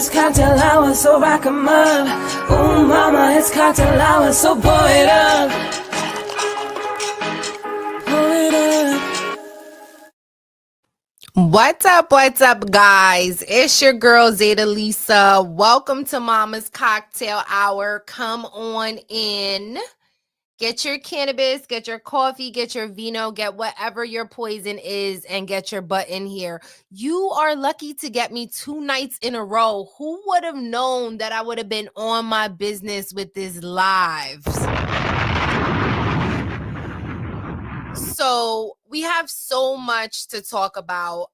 it's cocktail hour, so rock 'em up. Ooh, mama, it's cocktail hour, so pour it up. Pour it up. What's up, guys? It's your girl, Zeta Lisa. Welcome to Mama's Cocktail Hour. Come on in. Get your cannabis, get your coffee, get your vino, get whatever your poison is, and get your butt in here. You are lucky to get me 2 nights in a row. Who would have known that I would have been on my business with this live? So we have so much to talk about.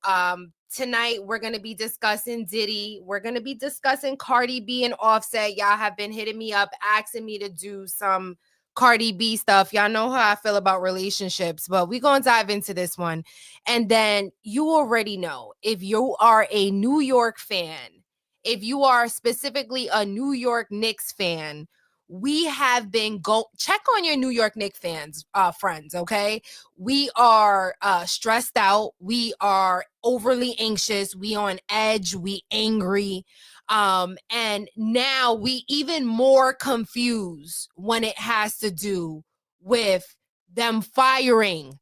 Tonight, we're going to be discussing Diddy. We're going to be discussing Cardi B and Offset. Y'all have been hitting me up, asking me to do some Cardi B stuff. Y'all know how I feel about relationships, but we're going to dive into this one. And then you already know, if you are a New York fan, if you are specifically a New York Knicks fan, we have been check on your New York Knicks fans, friends, okay? We are stressed out. We are overly anxious. We on edge. We angry. And now we even more confused when it has to do with them firing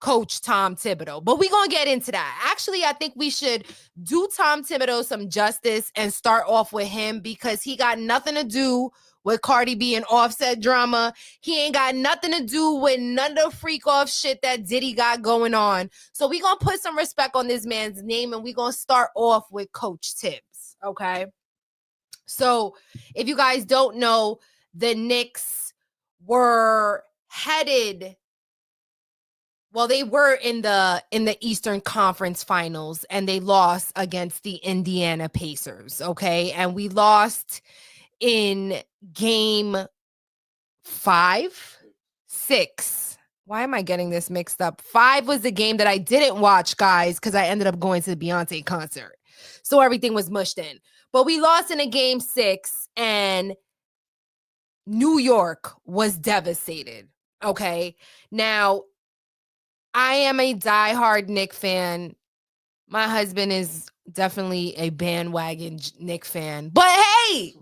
Coach Tom Thibodeau. But we're going to get into that. Actually, I think we should do Tom Thibodeau some justice and start off with him, because he got nothing to do with Cardi B and Offset drama. He ain't got nothing to do with none of the freak off shit that Diddy got going on. So we're going to put some respect on this man's name, and we're going to start off with Coach Tibbs, okay? So if you guys don't know, the Knicks were headed, well, they were in the Eastern Conference Finals, and they lost against the Indiana Pacers, okay? And we lost in game 6. Why am I getting this mixed up? 5 was the game that I didn't watch, guys, because I ended up going to the Beyonce concert. So everything was mushed in. But we lost in a game 6, and New York was devastated, okay? Now, I am a diehard Knicks fan. My husband is definitely a bandwagon Knicks fan. But hey,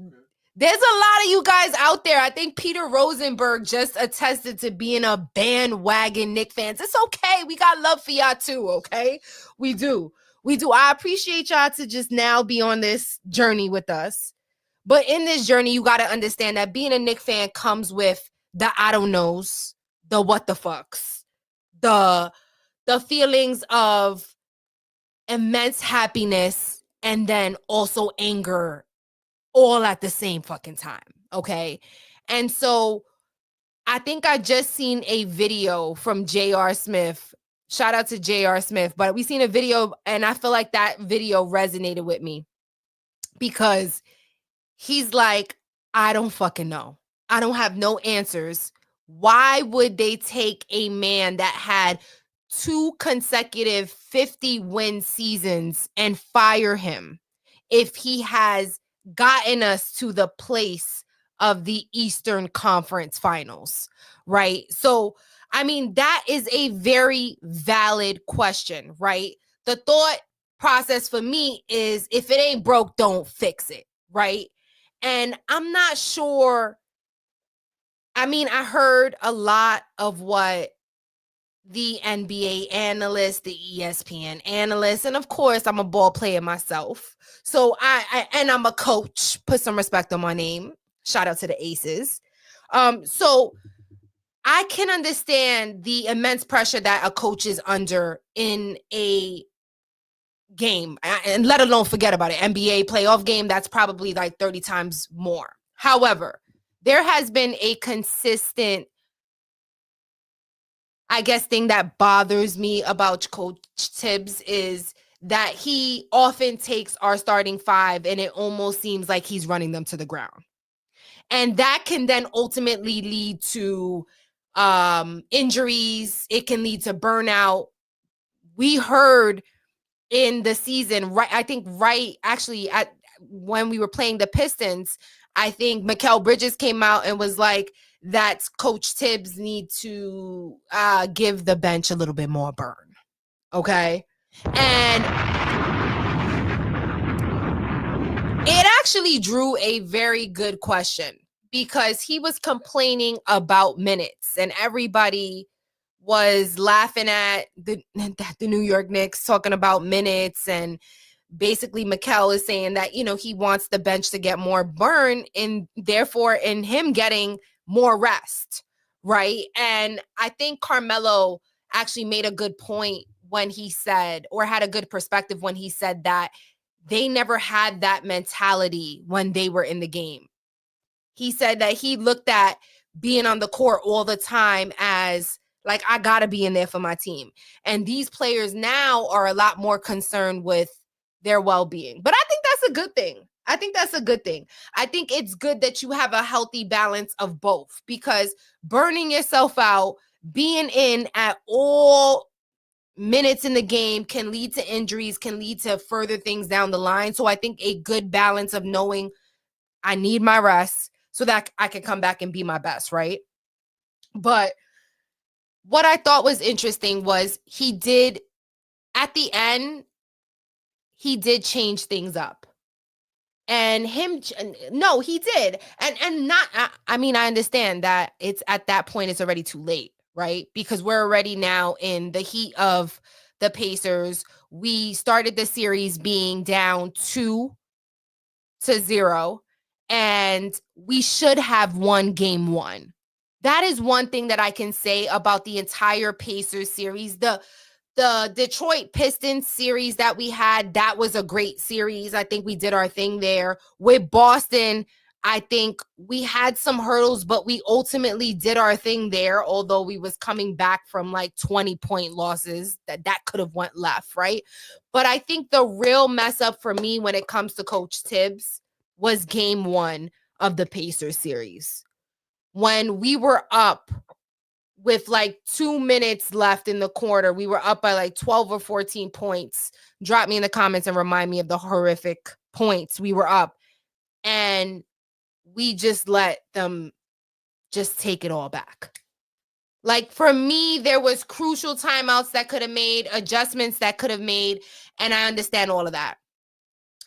there's a lot of you guys out there. I think Peter Rosenberg just attested to being a bandwagon Knicks fans. It's okay. We got love for y'all too, okay? We do. I appreciate y'all to just now be on this journey with us. But in this journey, you got to understand that being a Knicks fan comes with the I don't knows, the what the fucks, the feelings of immense happiness, and then also anger, all at the same fucking time, okay? And so I think I just seen a video from J.R. Smith. Shout out to J.R. Smith. But we seen a video, and I feel like that video resonated with me, because he's like, I don't fucking know. I don't have no answers. Why would they take a man that had 2 consecutive 50-win seasons and fire him if he has gotten us to the place of the Eastern Conference Finals, right? So, I mean, that is a very valid question, right? The thought process for me is, if it ain't broke, don't fix it, right? And I'm not sure. I mean, I heard a lot of what the NBA analysts, the ESPN analysts, and of course, I'm a ball player myself. So and I'm a coach. Put some respect on my name. Shout out to the Aces. So I can understand the immense pressure that a coach is under in a game, and let alone forget about it. NBA playoff game, that's probably like 30 times more. However, there has been a consistent, I guess, thing that bothers me about Coach Tibbs is that he often takes our starting 5 and it almost seems like he's running them to the ground. And that can then ultimately lead to injuries. It can lead to burnout. We heard in the season, when we were playing the Pistons, I think Mikal Bridges came out and was like, that Coach Tibbs need to give the bench a little bit more burn. Okay. And it actually drew a very good question because he was complaining about minutes and everybody was laughing at the New York Knicks talking about minutes, and basically Mikel is saying that, he wants the bench to get more burn and therefore in him getting more rest, right? And I think Carmelo actually made a good point when he said, or had a good perspective when he said that they never had that mentality when they were in the game. He said that he looked at being on the court all the time as like, I got to be in there for my team. And these players now are a lot more concerned with their well-being. But I think that's a good thing. I think it's good that you have a healthy balance of both, because burning yourself out, being in at all minutes in the game can lead to injuries, can lead to further things down the line. So I think a good balance of knowing I need my rest so that I can come back and be my best, right? But what I thought was interesting was he did, at the end, he did change things up. And no, he did. And not, I mean, I understand that it's at that point, it's already too late, right? Because we're already now in the heat of the Pacers. We started the series being down 2-0, and we should have won game 1. That is one thing that I can say about the entire Pacers series. The Detroit Pistons series that we had, that was a great series. I think we did our thing there. With Boston, I think we had some hurdles, but we ultimately did our thing there, although we was coming back from like 20-point losses. That could have went left, right? But I think the real mess up for me when it comes to Coach Tibbs was game 1 of the Pacers series. When we were up with like 2 minutes left in the quarter, we were up by like 12 or 14 points. Drop me in the comments and remind me of the horrific points we were up. And we just let them just take it all back. Like, for me, there was crucial timeouts that could have made, adjustments that could have made, and I understand all of that.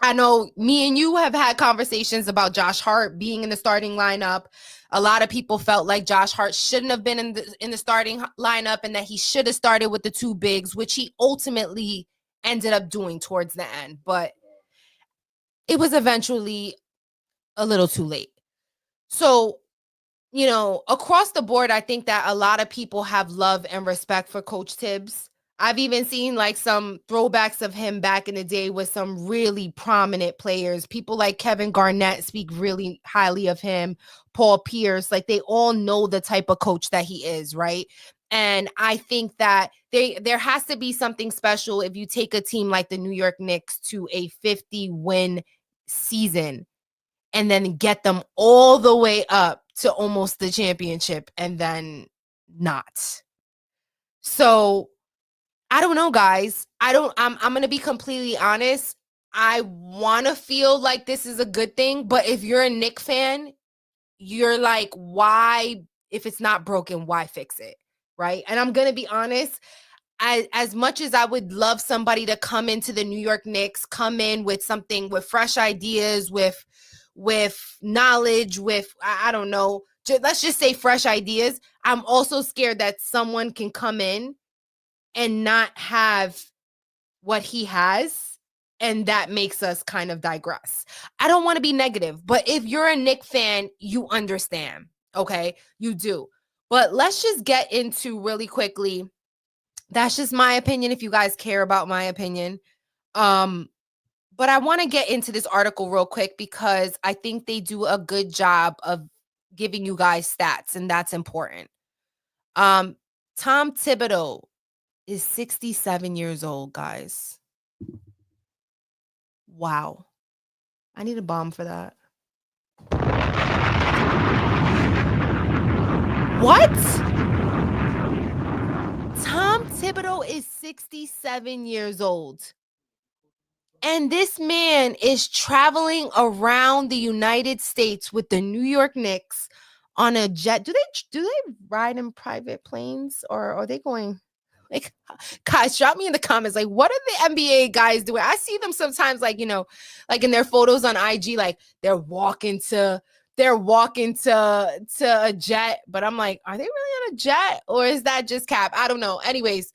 I know me and you have had conversations about Josh Hart being in the starting lineup. A lot of people felt like Josh Hart shouldn't have been in the starting lineup and that he should have started with the 2 bigs, which he ultimately ended up doing towards the end. But it was eventually a little too late. So, across the board, I think that a lot of people have love and respect for Coach Tibbs. I've even seen like some throwbacks of him back in the day with some really prominent players. People like Kevin Garnett speak really highly of him. Paul Pierce, like they all know the type of coach that he is, right? And I think that there has to be something special if you take a team like the New York Knicks to a 50-win season and then get them all the way up to almost the championship and then not. So I don't know, guys. I'm going to be completely honest. I want to feel like this is a good thing, but if you're a Knicks fan, you're like, why, if it's not broken, why fix it? Right? And I'm going to be honest, as much as I would love somebody to come into the New York Knicks, come in with something, with fresh ideas, with knowledge, with, I don't know, let's just say fresh ideas. I'm also scared that someone can come in and not have what he has, and that makes us kind of digress. I don't want to be negative, but if you're a Knicks fan, you understand, okay? You do. But let's just get into really quickly. That's just my opinion if you guys care about my opinion. But I want to get into this article real quick because I think they do a good job of giving you guys stats, and that's important. Tom Thibodeau is 67 years old, guys. Wow. I need a bomb for that. What? Tom Thibodeau is 67 years old. And this man is traveling around the United States with the New York Knicks on a jet. Do they ride in private planes, or are they going? Like, guys, drop me in the comments. Like, what are the NBA guys doing? I see them sometimes, like, like in their photos on IG, like they're walking to a jet. But I'm like, are they really on a jet, or is that just cap? I don't know. Anyways,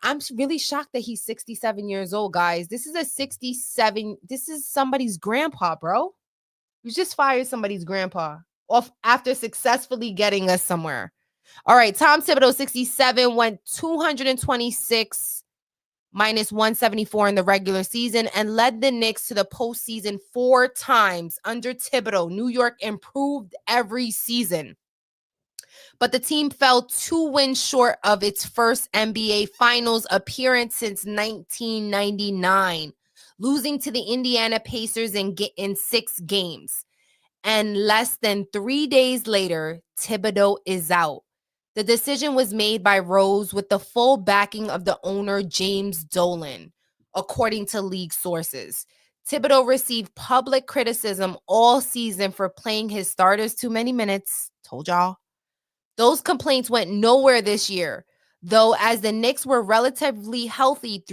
I'm really shocked that he's 67 years old, guys. This is somebody's grandpa, bro. You just fired somebody's grandpa off after successfully getting us somewhere. All right, Tom Thibodeau, 67, went 226 minus 174 in the regular season and led the Knicks to the postseason 4 times. Under Thibodeau, New York improved every season. But the team fell 2 wins short of its first NBA Finals appearance since 1999, losing to the Indiana Pacers in 6 games. And less than 3 days later, Thibodeau is out. The decision was made by Rose with the full backing of the owner, James Dolan, according to league sources. Thibodeau received public criticism all season for playing his starters too many minutes. Told y'all. Those complaints went nowhere this year, though, as the Knicks were relatively healthy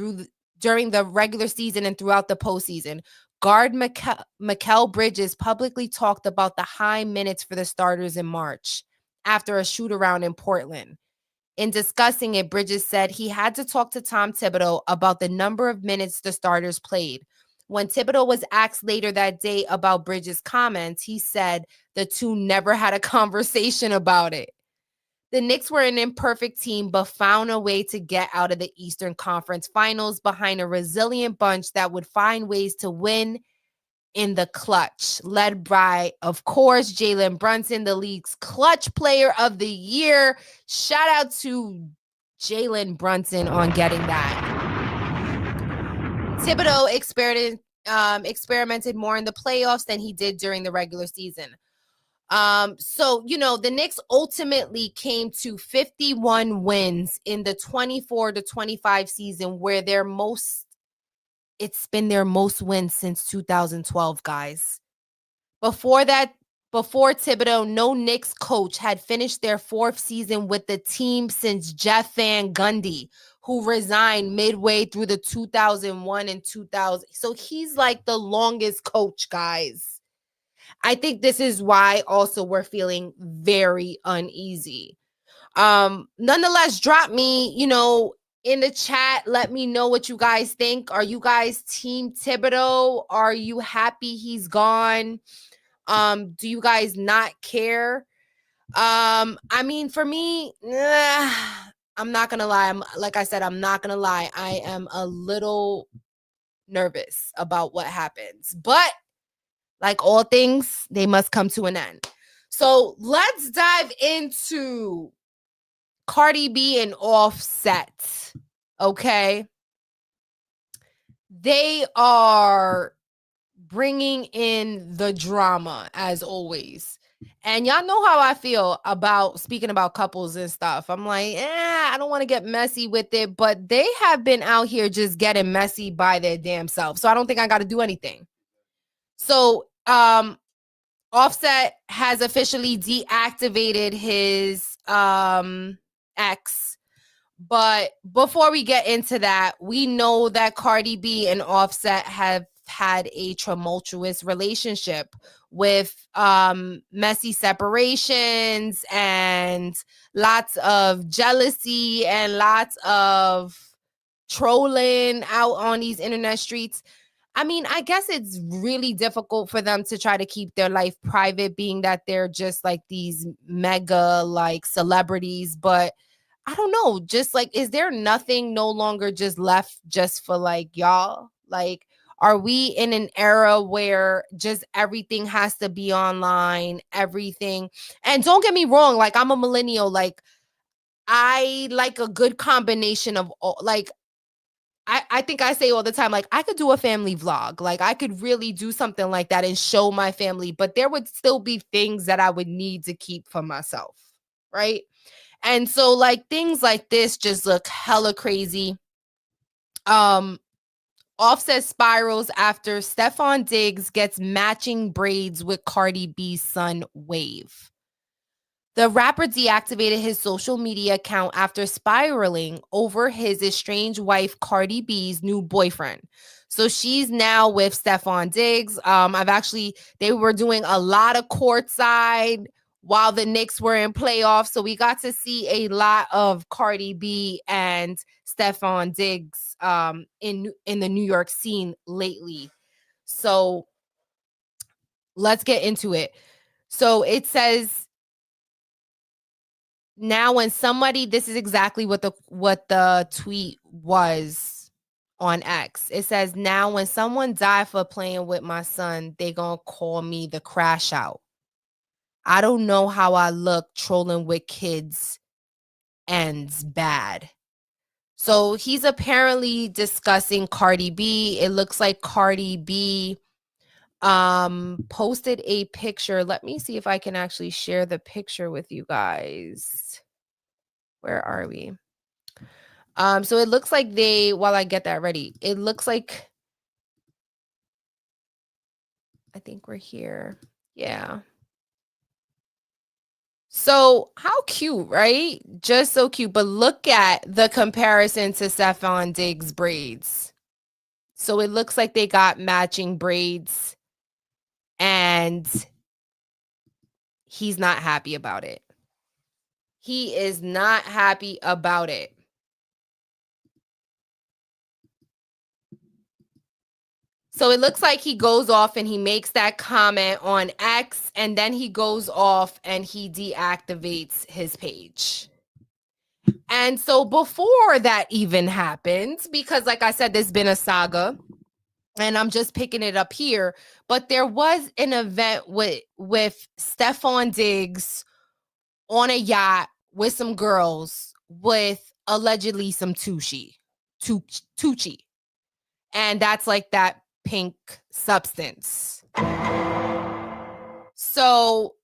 during the regular season and throughout the postseason. Guard Mikal Bridges publicly talked about the high minutes for the starters in March after a shoot-around in Portland. In discussing it, Bridges said he had to talk to Tom Thibodeau about the number of minutes the starters played. When Thibodeau was asked later that day about Bridges' comments, he said the two never had a conversation about it. The Knicks were an imperfect team, but found a way to get out of the Eastern Conference Finals behind a resilient bunch that would find ways to win in the clutch, led by, of course, Jalen Brunson, the league's clutch player of the year. Shout out to Jalen Brunson on getting that. Thibodeau experimented more in the playoffs than he did during the regular season. So, the Knicks ultimately came to 51 wins in the 24-25 season, where it's been their most wins since 2012, guys. Before Thibodeau, no Knicks coach had finished their 4th season with the team since Jeff Van Gundy, who resigned midway through the 2001 and 2000. So he's like the longest coach, guys. I think this is why also we're feeling very uneasy. Nonetheless, drop me, in the chat. Let me know what you guys think. Are you guys team Thibodeau? Are you happy he's gone? Do you guys not care? I mean, for me, I'm not gonna lie. Like I said, I'm not gonna lie. I am a little nervous about what happens, but like all things, they must come to an end. So let's dive into Cardi B and Offset. Okay. They are bringing in the drama as always. And y'all know how I feel about speaking about couples and stuff. I'm like, I don't want to get messy with it, but they have been out here just getting messy by their damn self. So I don't think I got to do anything. So, Offset has officially deactivated his ex. But before we get into that, we know that Cardi B and Offset have had a tumultuous relationship with messy separations and lots of jealousy and lots of trolling out on these internet streets. I mean, I guess it's really difficult for them to try to keep their life private, being that they're just like these mega like celebrities. But I don't know, just like, is there nothing no longer just left just for like y'all? Like, are we in an era where just everything has to be online, everything? And don't get me wrong, like I'm a millennial, like I like a good combination of all, like I think I say all the time, like I could do a family vlog. Like I could really do something like that and show my family, but there would still be things that I would need to keep for myself. Right. And so like things like this just look hella crazy. Offset spirals after Stefon Diggs gets matching braids with Cardi B's son Wave. The rapper deactivated his social media account after spiraling over his estranged wife Cardi B's new boyfriend. So she's now with Stefon Diggs. They were doing a lot of courtside while the Knicks were in playoffs. So we got to see a lot of Cardi B and Stefon Diggs in the New York scene lately. So let's get into it. So it says, now when somebody, this is exactly what the tweet was on X. It says, now when someone died for playing with my son, they gonna call me the crash out. I don't know how I look trolling with kids ends bad. So he's apparently discussing Cardi B. It looks like Cardi B posted a picture. Let me see if I can actually share the picture with you guys. Where are we? So it looks like while I get that ready, it looks like, I think we're here. Yeah. So how cute, right? Just so cute. But look at the comparison to Stefon Diggs' braids. So it looks like they got matching braids and he's not happy about it. He is not happy about it. So it looks like he goes off and he makes that comment on X, and then he goes off and he deactivates his page. And so before that even happened, because like I said, there's been a saga, and I'm just picking it up here, but there was an event with Stefon Diggs on a yacht with some girls with allegedly some Tucci. And that's like that pink substance. So,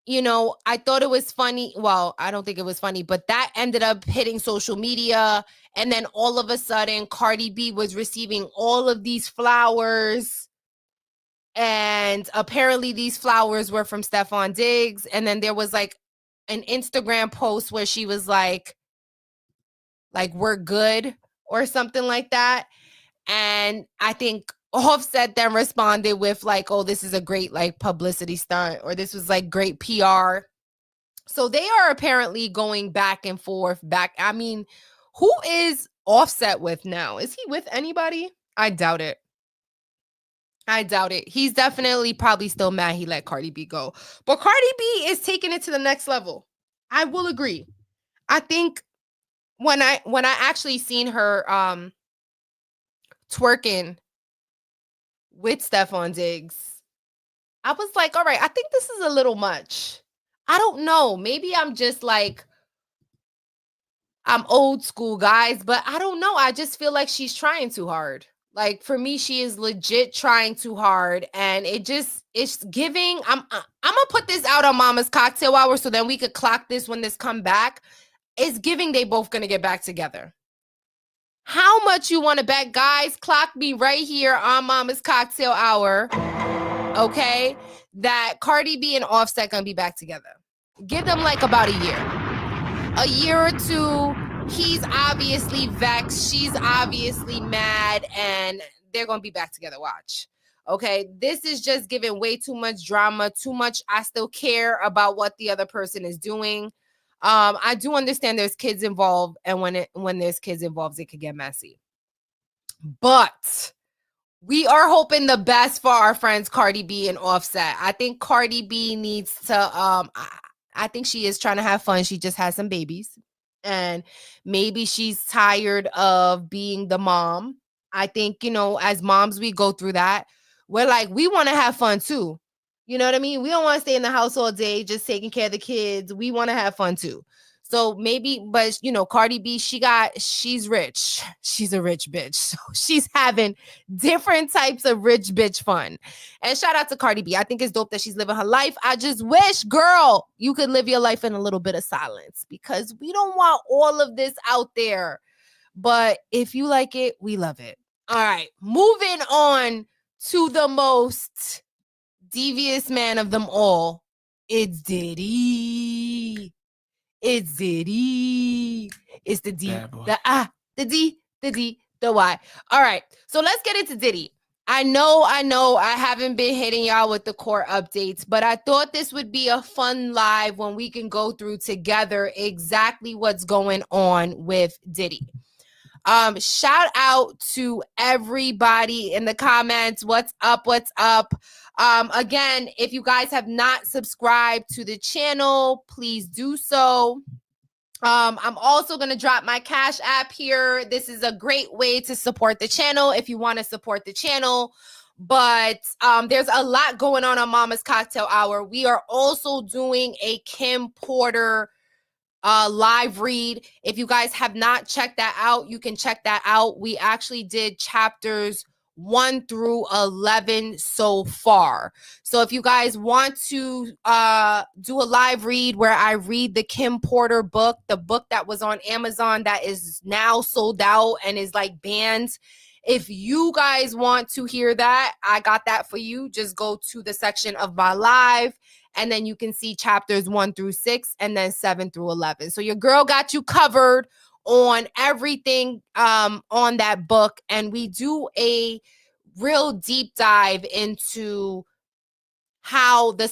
I thought it was funny. Well, I don't think it was funny, but that ended up hitting social media. And then all of a sudden, Cardi B was receiving all of these flowers. And apparently these flowers were from Stefon Diggs. And then there was like an Instagram post where she was like, we're good or something like that. And I think Offset then responded with like, oh, this is a great like publicity stunt, or this was like great PR. So they are apparently going back and forth. I mean, who is Offset with now? Is he with anybody? I doubt it. He's definitely probably still mad he let Cardi B go. But Cardi B is taking it to the next level. I will agree. I think when I actually seen her twerking with Stefon Diggs, I was like, all right, I think this is a little much. I don't know. Maybe I'm just like, I'm old school, guys, but I don't know. I just feel like she's trying too hard. Like for me, she is legit trying too hard, and it's giving. I'm gonna put this out on Mama's Cocktail Hour so then we could clock this when this come back. It's giving they both gonna get back together. How much you want to bet, guys? Clock me right here on Mama's Cocktail Hour. Okay, that Cardi B and Offset gonna be back together. Give them like about a year or two. He's obviously vexed. She's obviously mad, and they're gonna be back together. Watch. Okay, this is just giving way too much drama, too much. I still care about what the other person is doing. I do understand there's kids involved, and when there's kids involved, it could get messy. But we are hoping the best for our friends Cardi B and Offset. I think Cardi B needs to I think she is trying to have fun. She just has some babies, and maybe she's tired of being the mom. I think, as moms, we go through that. We're like, we want to have fun too. You know what I mean? We don't want to stay in the house all day just taking care of the kids. We want to have fun too. So maybe, but Cardi B, she's rich. She's a rich bitch. So she's having different types of rich bitch fun. And shout out to Cardi B. I think it's dope that she's living her life. I just wish, girl, you could live your life in a little bit of silence, because we don't want all of this out there. But if you like it, we love it. All right, moving on to the most devious man of them all, It's Diddy. It's Diddy. It's the D, the I, the D, the D, the Y. All right. So let's get into Diddy. I know I haven't been hitting y'all with the court updates, but I thought this would be a fun live when we can go through together exactly what's going on with Diddy. Shout out to everybody in the comments. What's up? What's up? Again, if you guys have not subscribed to the channel, please do so. I'm also going to drop my Cash App here. This is a great way to support the channel if you want to support the channel. But there's a lot going on Mama's Cocktail Hour. We are also doing a Kim Porter live read. If you guys have not checked that out, you can check that out. We actually did chapters 1 through 11 so far. So if you guys want to do a live read where I read the Kim Porter book, the book that was on Amazon that is now sold out and is like banned, if you guys want to hear that, I got that for you. Just go to the section of my live and then you can see chapters 1 through 6 and then 7 through 11. So your girl got you covered on everything on that book. And we do a real deep dive into how the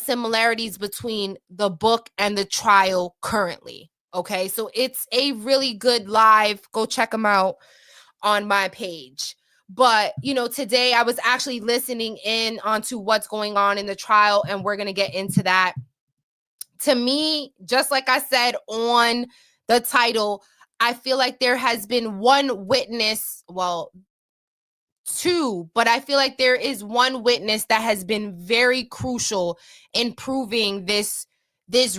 similarities between the book and the trial currently. Okay, so it's a really good live. Go check them out on my page. But, you know, today I was actually listening in onto what's going on in the trial, and we're going to get into that. To me, just like I said on the title, I feel like there has been one witness, well, two, but I feel like there is one witness that has been very crucial in proving this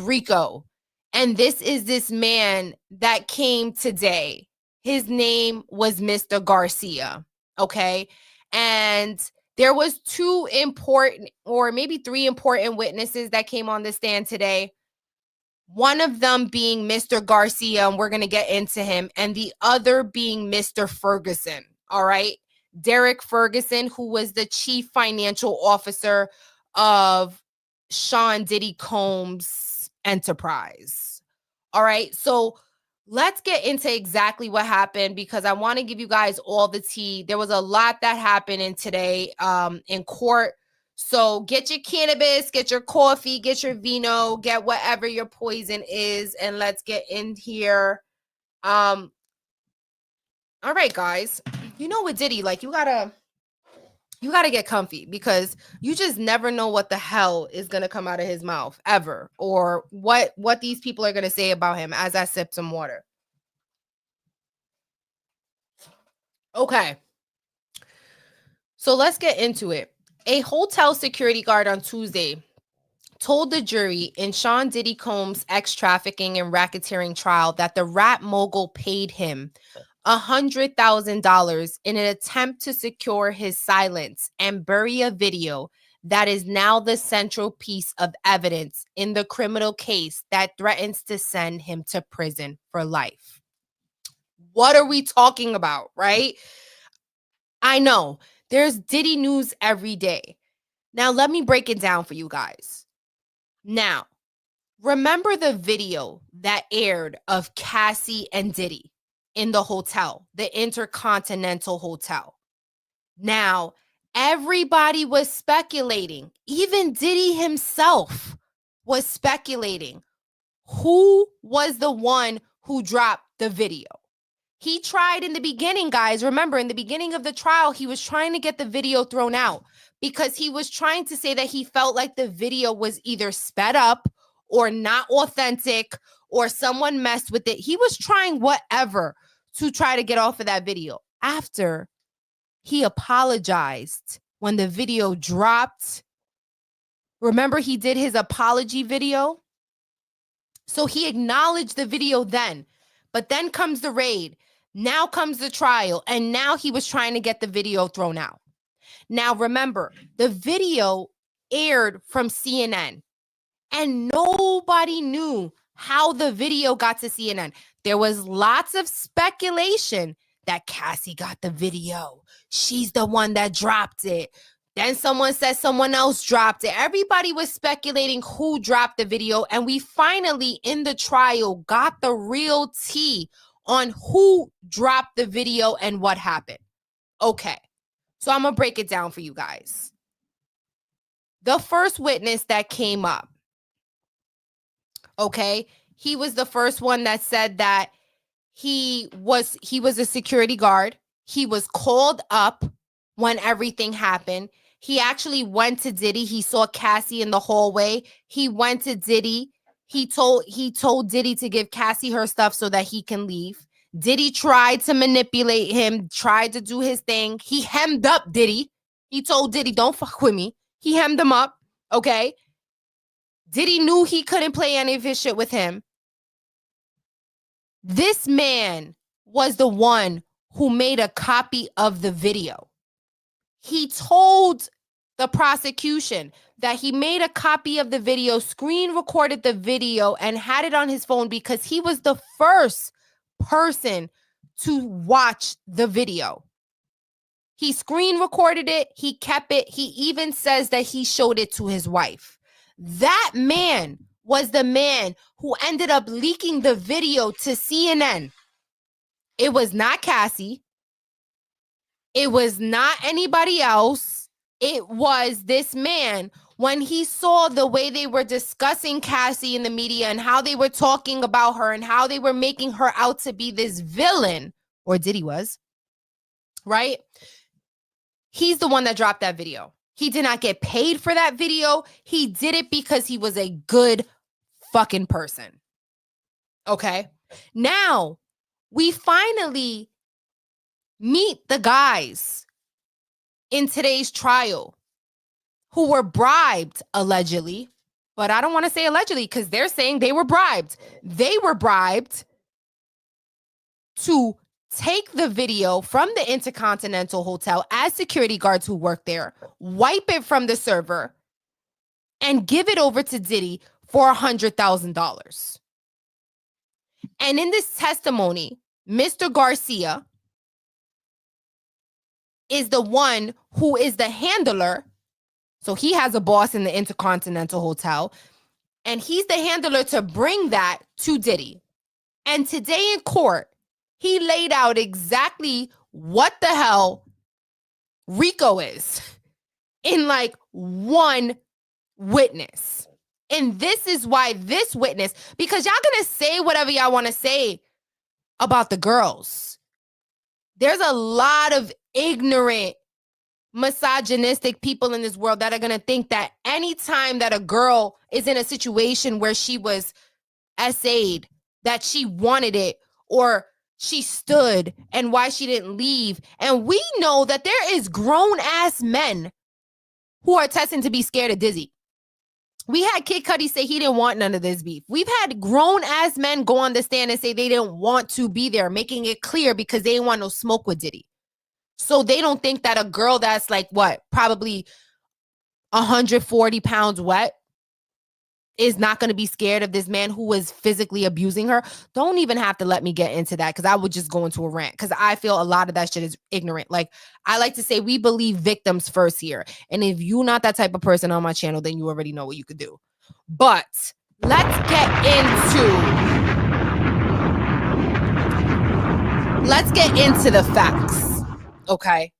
Rico. And this is this man that came today. His name was Mr. Garcia, okay? And there was 2 important or maybe 3 important witnesses that came on the stand today. One of them being Mr. Garcia, and we're going to get into him, and the other being Mr. Ferguson, all right? Derek Ferguson, who was the chief financial officer of Sean Diddy Combs' enterprise. All right, so let's get into exactly what happened because I want to give you guys all the tea. There was a lot that happened in today in court. So get your cannabis, get your coffee, get your vino, get whatever your poison is, and let's get in here. All right, guys. You know with Diddy, like you gotta get comfy because you just never know what the hell is gonna come out of his mouth ever, or what these people are gonna say about him as I sip some water. Okay. So let's get into it. A hotel security guard on Tuesday told the jury in Sean Diddy Combs' ex-trafficking and racketeering trial that the rap mogul paid him $100,000 in an attempt to secure his silence and bury a video that is now the central piece of evidence in the criminal case that threatens to send him to prison for life. What are we talking about, right? I know there's Diddy news every day. Now, let me break it down for you guys. Now, remember the video that aired of Cassie and Diddy in the hotel, the Intercontinental Hotel. Now, everybody was speculating. Even Diddy himself was speculating who was the one who dropped the video. He tried in the beginning, guys. Remember, in the beginning of the trial, he was trying to get the video thrown out because he was trying to say that he felt like the video was either sped up or not authentic or someone messed with it. He was trying whatever to try to get off of that video. After he apologized when the video dropped, remember he did his apology video? So he acknowledged the video then, but then comes the raid. Now comes the trial, and now he was trying to get the video thrown out. Now, remember, the video aired from CNN, and nobody knew how the video got to CNN. There was lots of speculation that Cassie got the video. She's the one that dropped it. Then someone said someone else dropped it. Everybody was speculating who dropped the video. And we finally, in the trial, got the real tea on who dropped the video and what happened. Okay. So I'm going to break it down for you guys. The first witness that came up, okay, he was the first one that said that he was a security guard. He was called up when everything happened. He actually went to Diddy. He saw Cassie in the hallway. He went to Diddy. He told Diddy to give Cassie her stuff so that he can leave. Diddy tried to manipulate him, tried to do his thing. He hemmed up Diddy. He told Diddy, don't fuck with me. He hemmed him up, okay? Diddy knew he couldn't play any of his shit with him. This man was the one who made a copy of the video. He told the prosecution that he made a copy of the video, screen recorded the video, and had it on his phone because he was the first person to watch the video. He screen recorded it. He kept it. He even says that he showed it to his wife. That man was the man who ended up leaking the video to CNN. It was not Cassie. It was not anybody else. It was this man. When he saw the way they were discussing Cassie in the media and how they were talking about her and how they were making her out to be this villain, or Diddy was, right? He's the one that dropped that video. He did not get paid for that video. He did it because he was a good fucking person. Okay? Now, we finally meet the guys in today's trial who were bribed, allegedly. But I don't want to say allegedly because they're saying they were bribed. They were bribed to take the video from the Intercontinental Hotel as security guards who work there, wipe it from the server, and give it over to Diddy for $100,000. And in this testimony, Mr. Garcia is the one who is the handler. So he has a boss in the Intercontinental Hotel, and he's the handler to bring that to Diddy. And today in court, he laid out exactly what the hell Rico is in like one witness. And this is why this witness, because y'all gonna say whatever y'all want to say about the girls. There's a lot of ignorant, misogynistic people in this world that are going to think that anytime that a girl is in a situation where she was essayed, that she wanted it or she stood and why she didn't leave. And we know that there is grown-ass men who are testing to be scared of Dizzy. We had Kid Cudi say he didn't want none of this beef. We've had grown-ass men go on the stand and say they didn't want to be there, making it clear because they didn't want no smoke with Diddy. So they don't think that a girl that's like, what, probably 140 pounds wet is not going to be scared of this man who was physically abusing her. Don't even have to let me get into that because I would just go into a rant because I feel a lot of that shit is ignorant. Like, I like to say we believe victims first here. And if you're not that type of person on my channel, then you already know what you could do. But let's get into the facts, okay?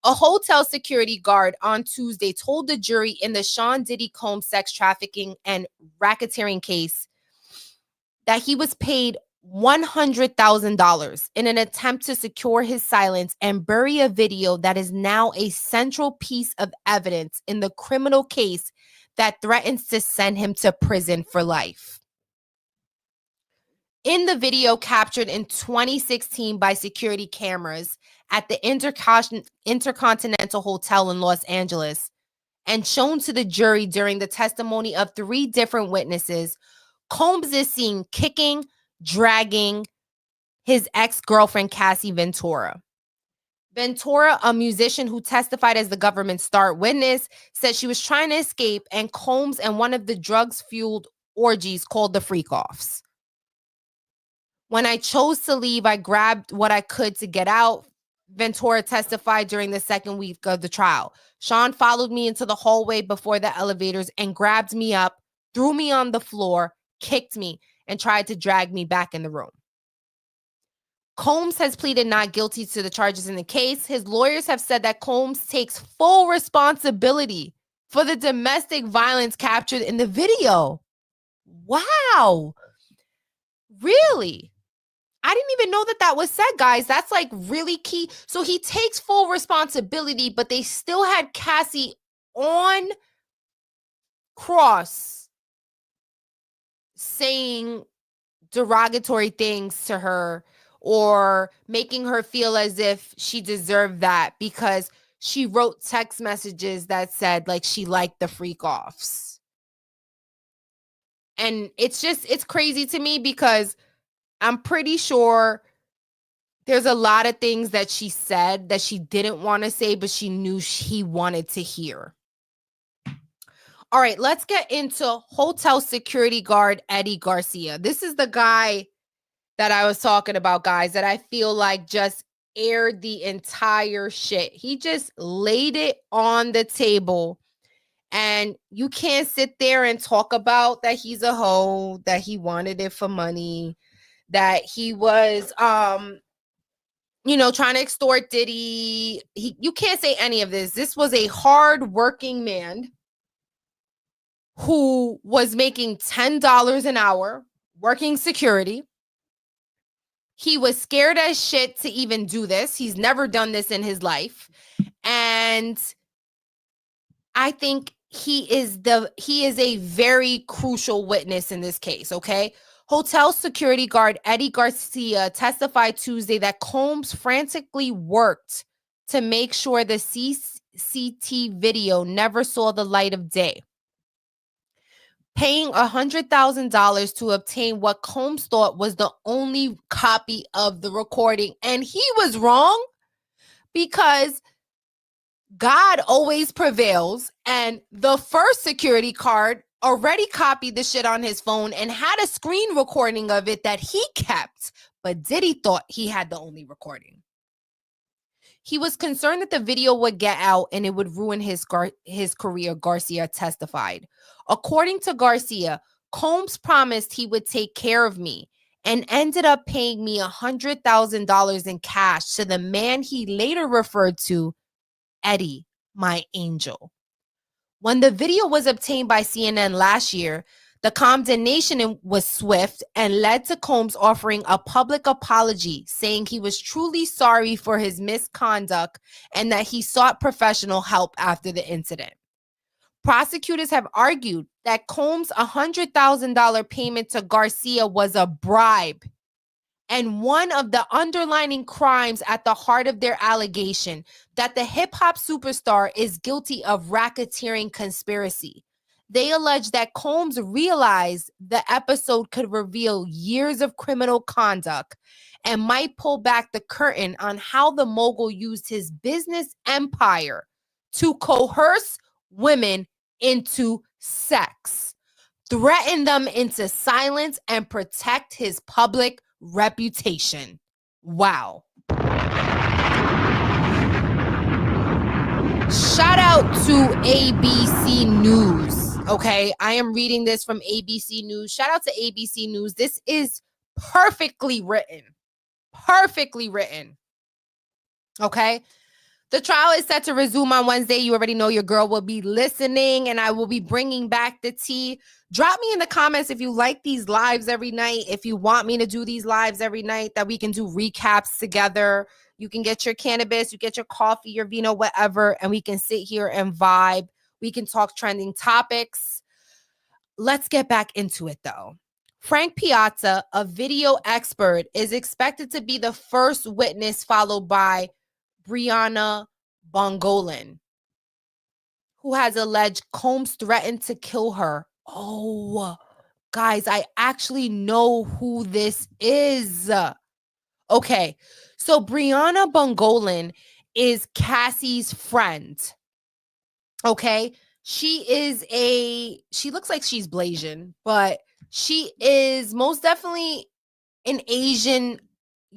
A hotel security guard on Tuesday told the jury in the Sean Diddy Combs sex trafficking and racketeering case that he was paid $100,000 in an attempt to secure his silence and bury a video that is now a central piece of evidence in the criminal case that threatens to send him to prison for life. In the video captured in 2016 by security cameras at the Intercontinental Hotel in Los Angeles and shown to the jury during the testimony of 3 different witnesses, Combs is seen kicking, dragging his ex-girlfriend Cassie Ventura. Ventura, a musician who testified as the government's star witness, said she was trying to escape and Combs and one of the drugs-fueled orgies called the freak-offs. When I chose to leave, I grabbed what I could to get out, Ventura testified during the second week of the trial. Sean followed me into the hallway before the elevators and grabbed me up, threw me on the floor, kicked me, and tried to drag me back in the room. Combs has pleaded not guilty to the charges in the case. His lawyers have said that Combs takes full responsibility for the domestic violence captured in the video. Wow. Really? I didn't even know that that was said, guys. That's like really key. So he takes full responsibility, but they still had Cassie on cross saying derogatory things to her or making her feel as if she deserved that because she wrote text messages that said like she liked the freak offs. And it's crazy to me because I'm pretty sure there's a lot of things that she said that she didn't want to say, but she knew he wanted to hear. All right, let's get into hotel security guard Eddie Garcia. This is the guy that I was talking about, guys, that I feel like just aired the entire shit. He just laid it on the table. And you can't sit there and talk about that he's a hoe, that he wanted it for money, that he was trying to extort Diddy. You can't say any of this. This was a hard-working man who was making $10 an hour working security. He was scared as shit to even do this. He's never done this in his life. And I think he is a very crucial witness in this case, okay? Hotel security guard Eddie Garcia testified Tuesday that Combs frantically worked to make sure the CCTV video never saw the light of day, paying $100,000 to obtain what Combs thought was the only copy of the recording. And he was wrong because God always prevails. And the first security guard already copied the shit on his phone and had a screen recording of it that he kept. But Diddy thought he had the only recording. He was concerned that the video would get out and it would ruin his career, Garcia testified. According to Garcia, Combs promised he would take care of me and ended up paying me $100,000 in cash to the man he later referred to, Eddie, my angel. When the video was obtained by CNN last year, the condemnation was swift and led to Combs offering a public apology, saying he was truly sorry for his misconduct and that he sought professional help after the incident. Prosecutors have argued that Combs' $100,000 payment to Garcia was a bribe and one of the underlying crimes at the heart of their allegation that the hip-hop superstar is guilty of racketeering conspiracy. They allege that Combs realized the episode could reveal years of criminal conduct and might pull back the curtain on how the mogul used his business empire to coerce women into sex, threaten them into silence, and protect his public reputation. Wow. Shout out to ABC News. Okay, I am reading this from ABC News. Shout out to ABC News. This is perfectly written. Perfectly written. Okay. The trial is set to resume on Wednesday. You already know your girl will be listening and I will be bringing back the tea. Drop me in the comments if you like these lives every night, if you want me to do these lives every night, that we can do recaps together. You can get your cannabis, you get your coffee, your vino, whatever, and we can sit here and vibe. We can talk trending topics. Let's get back into it though. Frank Piazza, a video expert, is expected to be the first witness, followed by Brianna Bongolan, who has alleged Combs threatened to kill her. Oh, guys, I actually know who this is. Okay, so Brianna Bongolan is Cassie's friend. Okay, she looks like she's Blasian, but she is most definitely an Asian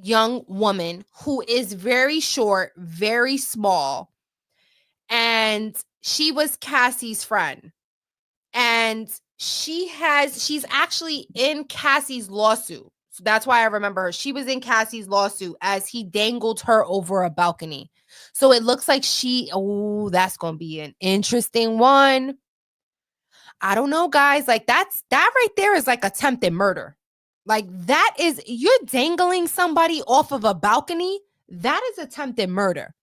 young woman who is very short, very small, and she was Cassie's friend. And she's actually in Cassie's lawsuit. So that's why I remember her. She was in Cassie's lawsuit as he dangled her over a balcony. So it looks like that's going to be an interesting one. I don't know, guys. Like that right there is like attempted murder. Like that is, you're dangling somebody off of a balcony. That is attempted murder.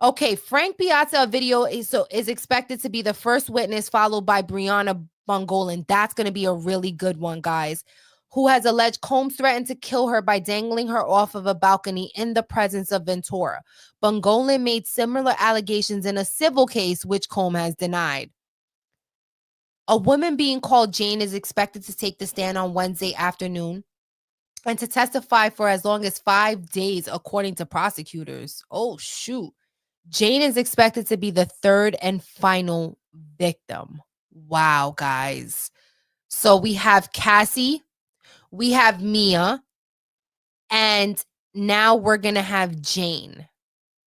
Okay, Frank Piazza video is expected to be the first witness, followed by Brianna Bongolan. That's going to be a really good one, guys. Who has alleged Combs threatened to kill her by dangling her off of a balcony in the presence of Ventura. Bongolan made similar allegations in a civil case, which Combs has denied. A woman being called Jane is expected to take the stand on Wednesday afternoon and to testify for as long as 5 days, according to prosecutors. Oh, shoot. Jane is expected to be the third and final victim. Wow, guys. So we have Cassie, we have Mia, and now we're going to have Jane.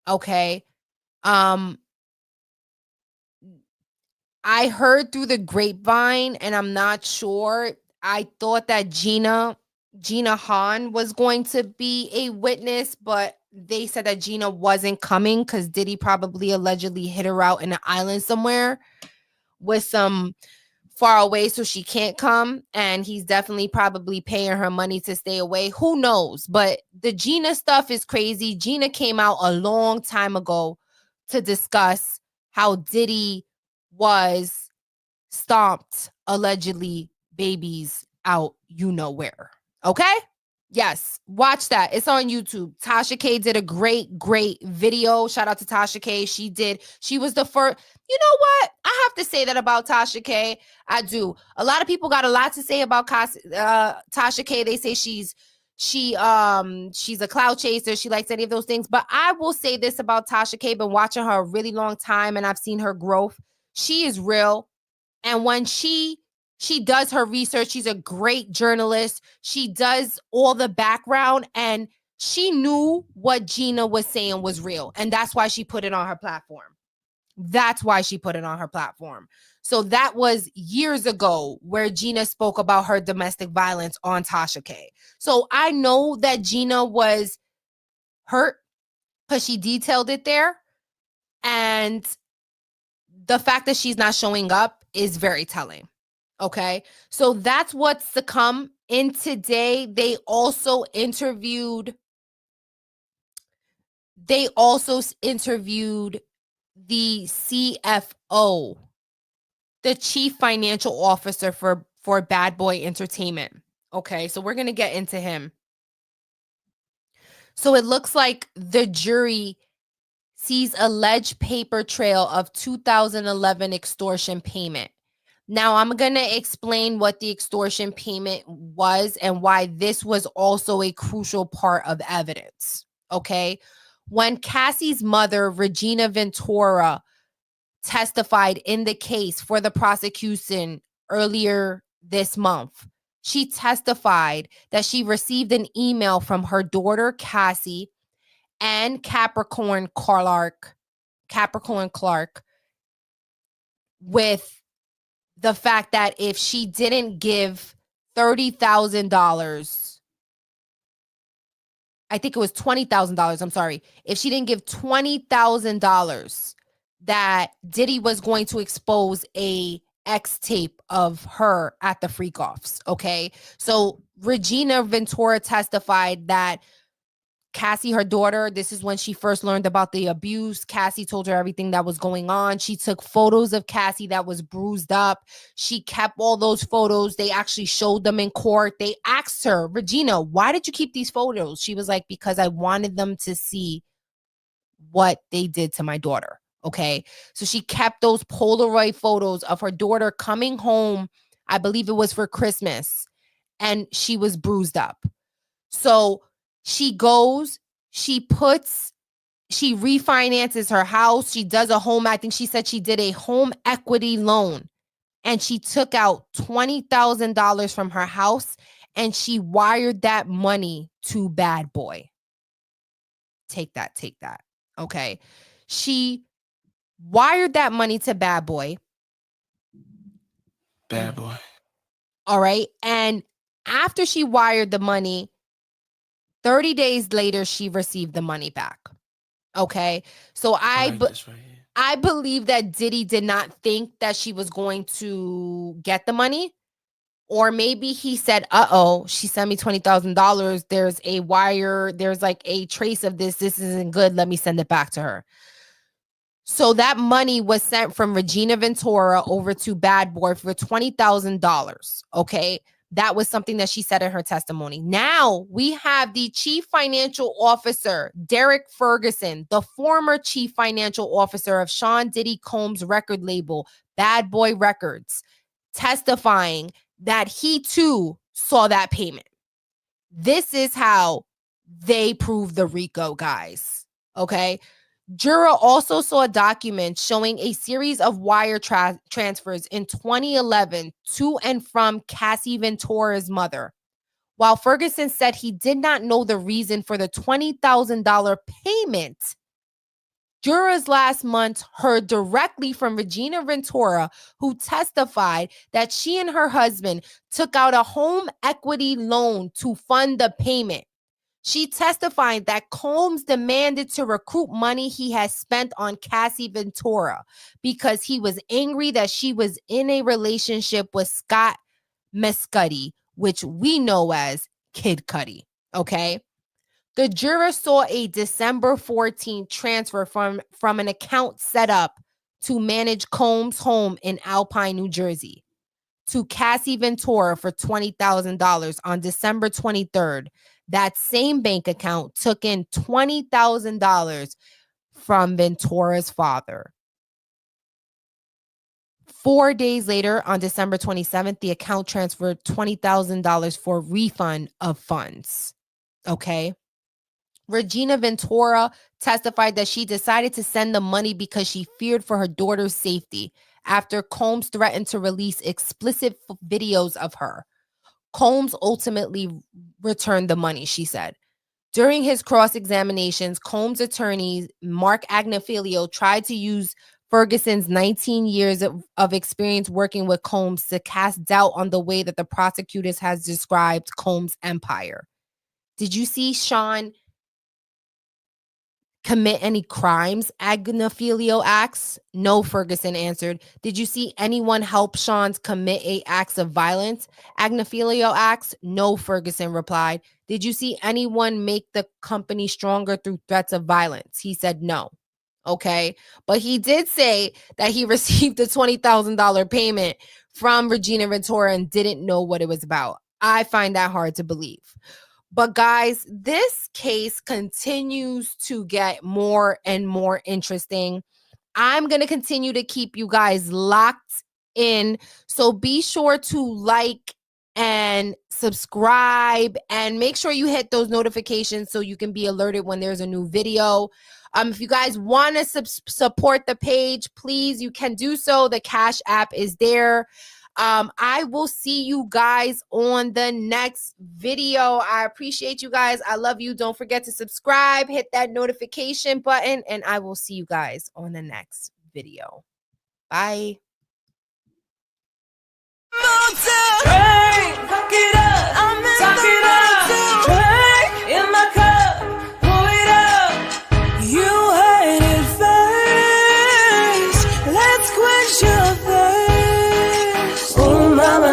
Okay. I heard through the grapevine, and I'm not sure. I thought that Gina Hahn was going to be a witness, but they said that Gina wasn't coming because Diddy probably allegedly hit her out in an island somewhere with some far away, so she can't come. And he's definitely probably paying her money to stay away. Who knows? But the Gina stuff is crazy. Gina came out a long time ago to discuss how Diddy was stomped allegedly babies out you know where. Okay? Yes, watch that. It's on YouTube. Tasha K did a great video. Shout out to Tasha K. She was the first. You know what? I have to say that about Tasha K. I do. A lot of people got a lot to say about Tasha K. They say she's a cloud chaser. She likes any of those things. But I will say this about Tasha K. Been watching her a really long time, and I've seen her growth. She is real. And when she does her research, she's a great journalist. She does all the background, and she knew what Gina was saying was real. And that's why she put it on her platform. So that was years ago where Gina spoke about her domestic violence on Tasha K. So I know that Gina was hurt because she detailed it there. And the fact that she's not showing up is very telling. Okay. So that's what's to come in today. They also interviewed the CFO, the chief financial officer for Bad Boy Entertainment. Okay. So we're going to get into him. So it looks like the jury sees alleged paper trail of 2011 extortion payment. Now, I'm going to explain what the extortion payment was and why this was also a crucial part of evidence. Okay. When Cassie's mother, Regina Ventura, testified in the case for the prosecution earlier this month, she testified that she received an email from her daughter, Cassie, and Capricorn Clark, with the fact that if she didn't give $30,000, I think it was $20,000. I'm sorry. If she didn't give $20,000, that Diddy was going to expose a X tape of her at the freak offs. Okay. So Regina Ventura testified that Cassie, her daughter, this is when she first learned about the abuse. Cassie told her everything that was going on. She took photos of Cassie that was bruised up. She kept all those photos. They actually showed them in court. They asked her, Regina, why did you keep these photos? She was like, because I wanted them to see what they did to my daughter. Okay. So she kept those Polaroid photos of her daughter coming home. I believe it was for Christmas, and she was bruised up. So she goes, she refinances her house. She does a home, I think she said she did a home equity loan, and she took out $20,000 from her house, and she wired that money to Bad Boy. Take that. Okay. She wired that money to Bad Boy. Bad Boy. All right. And after she wired the money, 30 days later, she received the money back. Okay. So I believe that Diddy did not think that she was going to get the money. Or maybe he said, she sent me $20,000. There's a wire. There's like a trace of this. This isn't good. Let me send it back to her. So that money was sent from Regina Ventura over to Bad Boy for $20,000. Okay. That was something that she said in her testimony. Now we have the chief financial officer, Derek Ferguson, the former chief financial officer of Sean Diddy Combs' record label, Bad Boy Records, testifying that he too saw that payment. This is how they prove the Rico, guys. Okay. Jura also saw a document showing a series of wire transfers in 2011 to and from Cassie Ventura's mother. While Ferguson said he did not know the reason for the $20,000 payment, jurors last month heard directly from Regina Ventura, who testified that she and her husband took out a home equity loan to fund the payment. She testified that Combs demanded to recoup money he has spent on Cassie Ventura because he was angry that she was in a relationship with Scott Mescudi, which we know as Kid Cudi. Okay. The juror saw a December 14th transfer from an account set up to manage Combs' home in Alpine, New Jersey, to Cassie Ventura for $20,000 on December 23rd. That same bank account took in $20,000 from Ventura's father. 4 days later, on December 27th, the account transferred $20,000 for refund of funds. Okay. Regina Ventura testified that she decided to send the money because she feared for her daughter's safety after Combs threatened to release explicit videos of her. Combs ultimately returned the money, she said. During his cross-examinations, Combs' attorney, Mark Agnifilio, tried to use Ferguson's 19 years of experience working with Combs to cast doubt on the way that the prosecutors has described Combs' empire. Did you see Sean commit any crimes? Agnifilio asks. No, Ferguson answered. Did you see anyone help Sean commit acts of violence? Agnifilio asks. No, Ferguson replied. Did you see anyone make the company stronger through threats of violence? He said no. Okay. But he did say that he received a $20,000 payment from Regina Ventura and didn't know what it was about. I find that hard to believe. But guys, this case continues to get more and more interesting. I'm going to continue to keep you guys locked in. So be sure to like and subscribe and make sure you hit those notifications so you can be alerted when there's a new video. If you guys want to support the page, please, you can do so. The Cash App is there. I will see you guys on the next video. I appreciate you guys. I love you. Don't forget to subscribe, hit that notification button, and I will see you guys on the next video. Bye.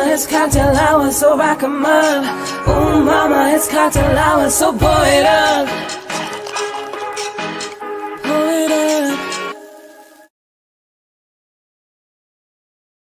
It's cocktail hour, so rack 'em up. Ooh, mama, it's cocktail hour, so pour it up.